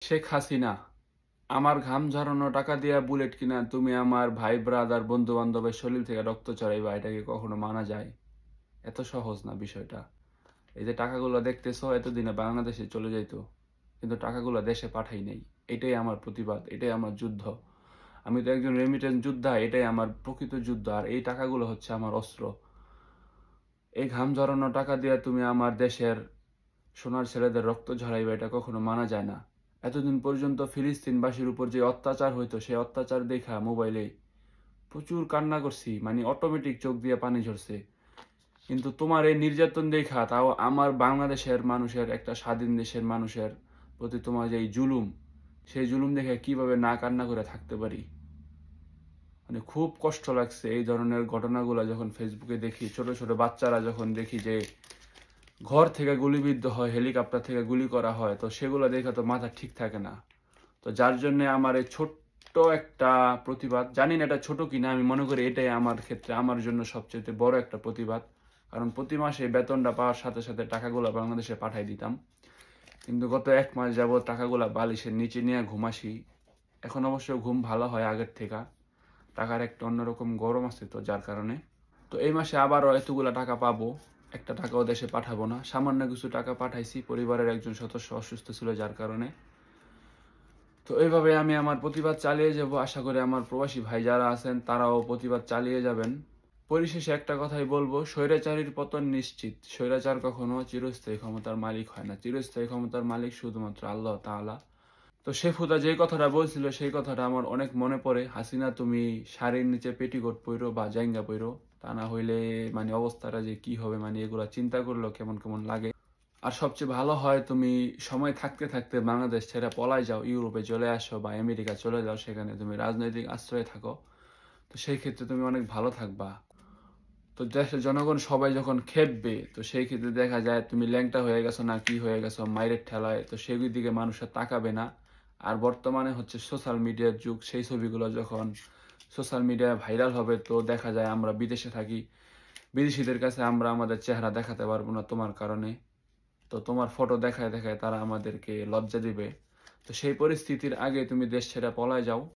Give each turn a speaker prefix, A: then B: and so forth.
A: শেখ হাসিনা, আমার ঘাম ঝরানো টাকা দিয়া বুলেট কিনা তুমি আমার ভাই ব্রাদার বন্ধু বান্ধবের শরীর থেকে রক্ত চড়াইবা, এটা কি কখনো মানা যায়? এত সহজ না বিষয়টা। এই যে টাকাগুলো দেখতেছো, এতদিনে বাংলাদেশে চলে যাইতো, কিন্তু টাকাগুলো দেশে পাঠাই নাই। এটাই আমার প্রতিবাদ, এটাই আমার যুদ্ধ। আমি তো একজন রেমিটেন্স যোদ্ধা, এটাই আমার প্রকৃত যুদ্ধ। আর এই টাকাগুলো হচ্ছে আমার অস্ত্র। এই ঘাম ঝরানো টাকা দিয়ে তুমি আমার দেশের সোনার ছেলেদের রক্ত ঝরাইবে, এটা কখনো মানা যায় না। এতদিন পর্যন্ত ফিলিস্তিনবাসীর উপর যে অত্যাচার হইতো, সেই অত্যাচার দেখা মোবাইলে প্রচুর কান্না করছি, মানে অটোমেটিক চোখ দিয়ে পানি ঝরছে। কিন্তু তোমার এই নির্যাতন দেখা, তাও আমার বাংলাদেশের মানুষের, একটা স্বাধীন দেশের মানুষের প্রতি তোমার যে এই জুলুম, সেই জুলুম দেখে কিভাবে না কান্না করে থাকতে পারি। মানে খুব কষ্ট লাগছে এই ধরনের ঘটনাগুলো যখন ফেসবুকে দেখি। ছোট ছোট বাচ্চারা যখন দেখি যে ঘর থেকে গুলিবিদ্ধ হয়, হেলিকপ্টার থেকে গুলি করা হয়, তো সেগুলো দেখে তো মাথা ঠিক থাকে না। তো যার জন্য আমার এই ছোট্ট একটা প্রতিবাদ, জানি না এটা ছোট কিনা, আমি মনে করি এটাই আমার ক্ষেত্রে আমার জন্য সবচেয়ে বড় একটা প্রতিবাদ। কারণ প্রতি মাসে বেতনটা পাওয়ার সাথে সাথে টাকাগুলো বাংলাদেশে পাঠাই দিতাম, কিন্তু গত 1 মাস যাবত টাকাগুলো বালিশের নিচে নিয়ে ঘুমাসি। এখন অবশ্য ঘুম ভালো হয় আগের থেকে। টাকার একটা অন্যরকম গরম আছে, তো যার কারণে তো এই মাসে আবারও এতগুলা টাকা পাবো। একটা টাকাও দেশে পাঠাবো না, সামান্য কিছু টাকা পাঠাইছি, পরিবারের একজন সদস্য অসুস্থ ছিল যার কারণে। তো এইভাবে আমি আমার প্রতিবাদ চালিয়ে যাব। আশা করি আমার প্রবাসী ভাই যারা আছেন তারাও প্রতিবাদ চালিয়ে যাবেন। পরিশেষে একটা কথাই বলবো, স্বৈরাচারীর পতন নিশ্চিত। স্বৈরাচার কখনো চিরস্থায়ী ক্ষমতার মালিক হয় না। চিরস্থায়ী ক্ষমতার মালিক শুধুমাত্র আল্লাহ তাআলা। তো শেফুদা যে কথাটা বলছিল, সেই কথাটা আমার অনেক মনে পড়ে। হাসিনা, তুমি শাড়ির নিচে পেটিকোট পইরো বা জাইঙ্গা পইরো, তা না হইলে মানে অবস্থাটা যে কি হবে, মানে এগুলা চিন্তা করলেও কেমন কেমন লাগে। আর সবচেয়ে ভালো হয় তুমি সময় থাকতে থাকতে বাংলাদেশ ছেড়ে পলায় যাও, ইউরোপে চলে আসো বা আমেরিকা চলে যাও, সেখানে তুমি রাজনৈতিক আশ্রয়ে থাকো। তো সেই ক্ষেত্রে তুমি অনেক ভালো থাকবা। তো দেশের জনগণ সবাই যখন খেপবে, তো সেই ক্ষেত্রে দেখা যায় তুমি ল্যাংটা হয়ে গেছো না কি হয়ে গেছো মাইরের ঠেলায়, তো সেগুলির দিকে মানুষ আর তাকাবে না। আর বর্তমানে হচ্ছে সোশ্যাল মিডিয়ার যুগ, সেই ছবিগুলো যখন সোশ্যাল মিডিয়ায় ভাইরাল হবে, তো দেখা যায় আমরা বিদেশে থাকি, বিদেশিদের কাছে আমরা আমাদের চেহারা দেখাতে পারবো না তোমার কারণে। তো তোমার ফটো দেখায় দেখায় তারা আমাদেরকে লজ্জা দিবে। তো সেই পরিস্থিতির আগে তুমি দেশ ছেড়ে পলায় যাও।